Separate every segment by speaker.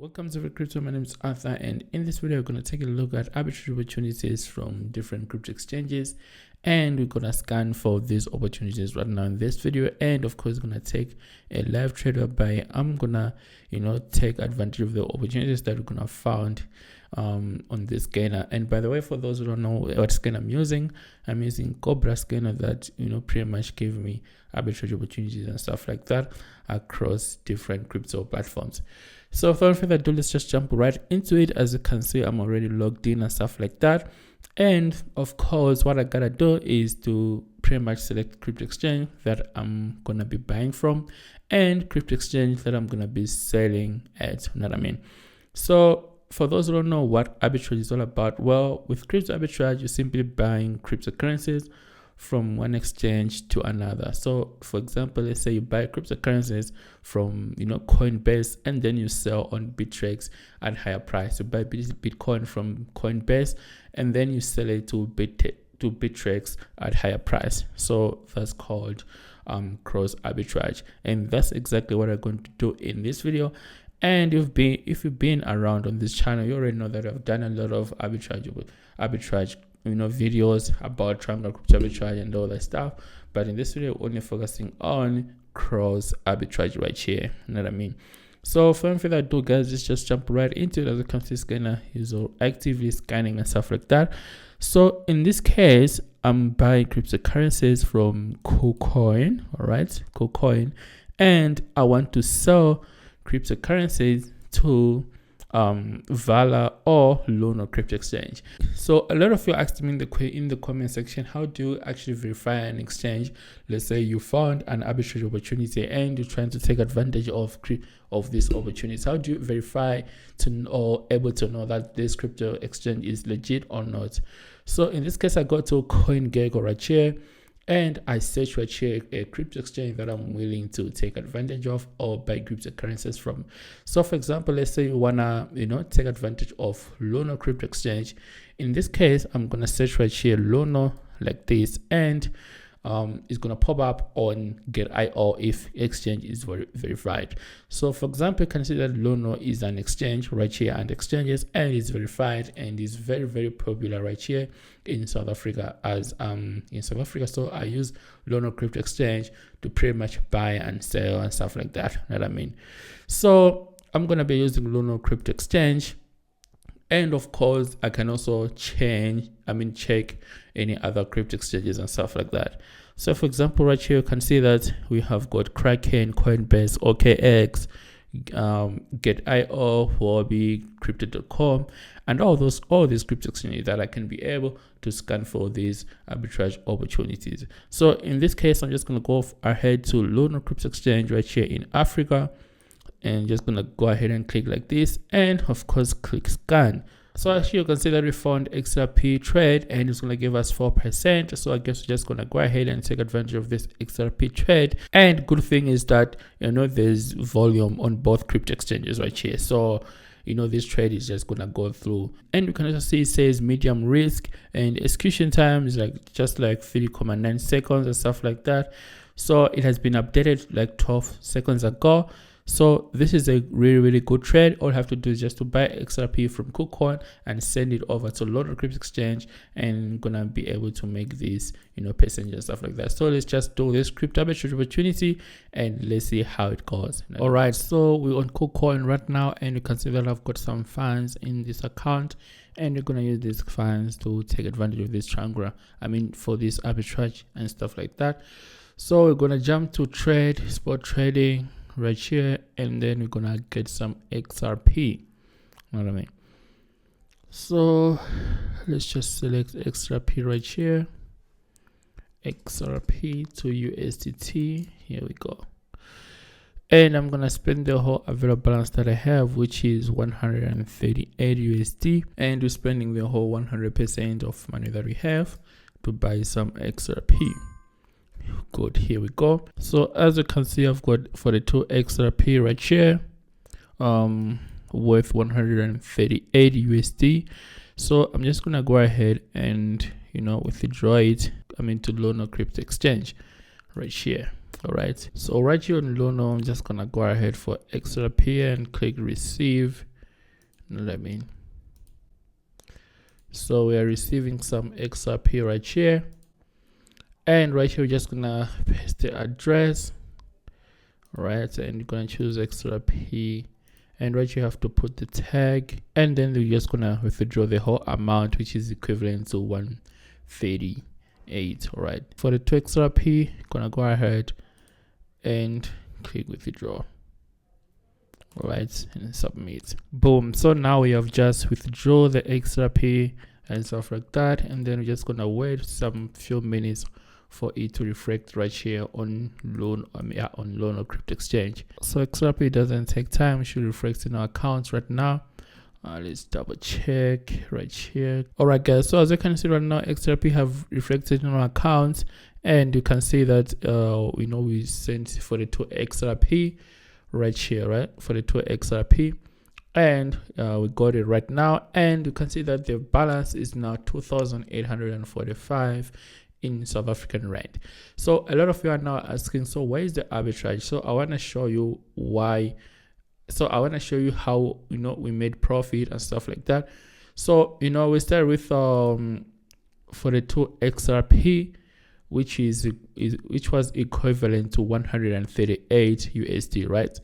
Speaker 1: Welcome to Crypto. My name is Arthur, and in this video, we're going to take a look at arbitrage opportunities from different crypto exchanges, and we're going to scan for these opportunities right now in this video. And of course, going to take a live trade whereby I'm gonna, take advantage of the opportunities that we're gonna find on this scanner. And by the way, for those who don't know what scanner I'm using Cobra scanner that pretty much gave me arbitrage opportunities and stuff like that across different crypto platforms. So without further ado, let's just jump right into it. As you can see, I'm already logged in and stuff like that. And of course, what I gotta do is to pretty much select crypto exchange that I'm gonna be buying from and crypto exchange that I'm gonna be selling at. You know what I mean? So for those who don't know what arbitrage is all about, well, with crypto arbitrage, you're simply buying cryptocurrencies from one exchange to another. So for example, let's say you buy cryptocurrencies from Coinbase, and then you sell on Arbitrage at higher price. You buy Bitcoin from Coinbase, and then you sell it to Arbitrage at higher price. So that's called cross arbitrage, and that's exactly what I'm going to do in this video. And if you've been around on this channel, you already know that I've done a lot of arbitrage videos about triangle crypto arbitrage and all that stuff. But in this video, we're only focusing on cross arbitrage right here. You know what I mean? So without further ado, guys, let's just jump right into it. As you can see, scanner is actively scanning and stuff like that. So in this case, I'm buying cryptocurrencies from KuCoin, all right, KuCoin, and I want to sell cryptocurrencies to Vala or Luno crypto exchange. So a lot of you asked me in the comment section, how do you actually verify an exchange? Let's say you found an arbitrage opportunity and you're trying to take advantage of this opportunity. How do you verify or able to know that this crypto exchange is legit or not? So in this case, I go to CoinGecko right here, and I search right here a crypto exchange that I'm willing to take advantage of or buy cryptocurrencies from. So for example, let's say you wanna take advantage of Luno crypto exchange. In this case, I'm gonna search right here Luno like this, and it's gonna pop up on Get.io if exchange is verified. So for example, you can see that Luno is an exchange right here and exchanges, and it's verified and is very, very popular right here in South Africa So I use Luno crypto exchange to pretty much buy and sell and stuff like that. You know what I mean? So I'm gonna be using Luno crypto exchange. And of course, I can also check any other crypto exchanges and stuff like that. So for example, right here, you can see that we have got Kraken, Coinbase, OKX, Get.io, Huobi, Crypto.com, and all these crypto exchanges that I can be able to scan for these arbitrage opportunities. So in this case, I'm just going to go ahead to Luno crypto exchange right here in Africa, and just gonna go ahead and click like this, and of course click scan. So actually you can see that we found XRP trade, and it's gonna give us 4%. So I guess we're just gonna go ahead and take advantage of this XRP trade. And good thing is that there's volume on both crypto exchanges right here. So this trade is just gonna go through, and you can also see it says medium risk, and execution time is just like 3.9 seconds and stuff like that. So it has been updated like 12 seconds ago. So this is a really, really good trade. All you have to do is just to buy XRP from KuCoin and send it over to Luno crypto exchange, and gonna be able to make this percentage and stuff like that. So let's just do this crypto arbitrage opportunity and let's see how it goes. All right, so we're on KuCoin right now, and you can see that I've got some funds in this account, and we're gonna use these funds to take advantage of this triangle, for this arbitrage and stuff like that. So we're gonna jump to trade, spot trading right here, and then we're gonna get some XRP. You know what I mean? So let's just select XRP right here, XRP to USDT. Here we go. And I'm gonna spend the whole available balance that I have, which is 138 USD, and we're spending the whole 100% of money that we have to buy some XRP. Good, here we go. So as you can see, I've got 42 XRP right here, worth 138 USD. So I'm just gonna go ahead and withdraw it to Luno crypto exchange right here. All right, so right here on Luno, I'm just gonna go ahead for XRP and click receive. So we are receiving some XRP right here, and right here we're just gonna paste the address. All right, and you're gonna choose XRP, and right here you have to put the tag, and then you're just gonna withdraw the whole amount, which is equivalent to 138. All right, for the 2 XRP, gonna go ahead and click withdraw. All right, and submit. Boom. So now we have just withdraw the XRP and stuff like that, and then we're just gonna wait some few minutes for it to reflect right here on Luno Crypto Exchange. So XRP doesn't take time, it should reflect in our accounts right now. Let's double check right here. All right, guys, so as you can see right now, XRP have reflected in our accounts, and you can see that we sent for the 2 XRP right here, right, for the 2 XRP, and we got it right now, and you can see that the balance is now 2,845 in South African rand. So a lot of you are now asking, so where is the arbitrage? So I want to show you why. So I want to show you how we made profit and stuff like that. So we start with for the 2 XRP, which was equivalent to 138 USD, right?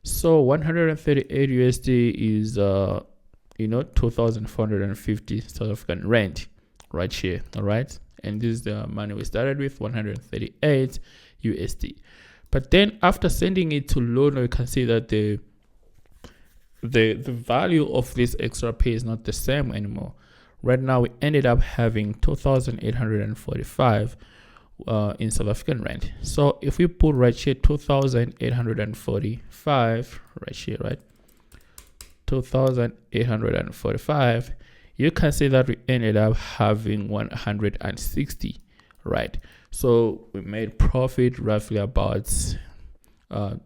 Speaker 1: So 138 USD is 2,450 South African rand right here. All right, and this is the money we started with, 138 USD. But then after sending it to Luno, you can see that the value of this XRP is not the same anymore. Right now we ended up having 2,845 in South African rand. So if we put right here 2,845 right here, right, 2,845, you can see that we ended up having 160, right? So we made profit roughly about 20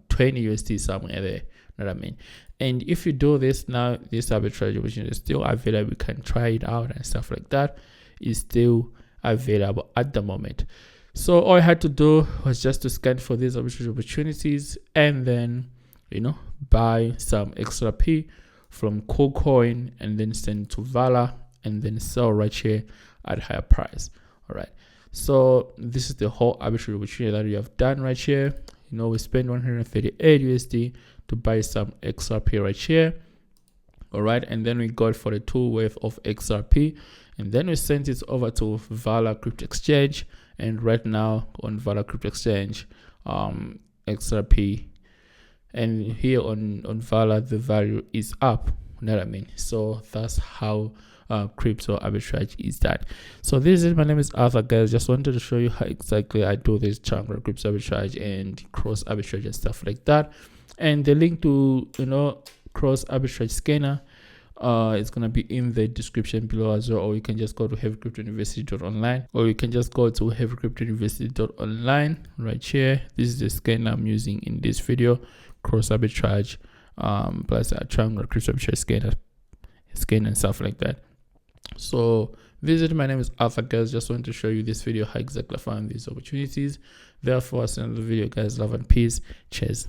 Speaker 1: USD somewhere there. You know what I mean? And if you do this now, this arbitrage option is still available. You can try it out and stuff like that. Is still available at the moment. So all I had to do was just to scan for these arbitrage opportunities, and then buy some XRP from KuCoin, and then send to Vala, and then sell right here at higher price. All right, so this is the whole arbitrage opportunity that we have done right here. We spent 138 USD to buy some XRP right here. All right, and then we got 42 worth of XRP, and then we sent it over to Vala Crypto Exchange, and right now on Vala Crypto Exchange, XRP, and here on Vala the value is up. You know what I mean? So that's how crypto arbitrage is done. So this is, my name is Arthur, guys. Just wanted to show you how exactly I do this channel crypto arbitrage and cross arbitrage and stuff like that. And the link to cross arbitrage scanner it's gonna be in the description below as well, or you can just go to heavycryptouniversity.online, or you can just go to heavycryptouniversity.online right here. This is the scanner I'm using in this video, cross arbitrage plus a triangle crypto arbitrage scan and stuff like that. So visit, my name is Arthur, guys. Just want to show you this video how exactly I found these opportunities. Therefore, I'll see you in the video, guys. Love and peace. Cheers.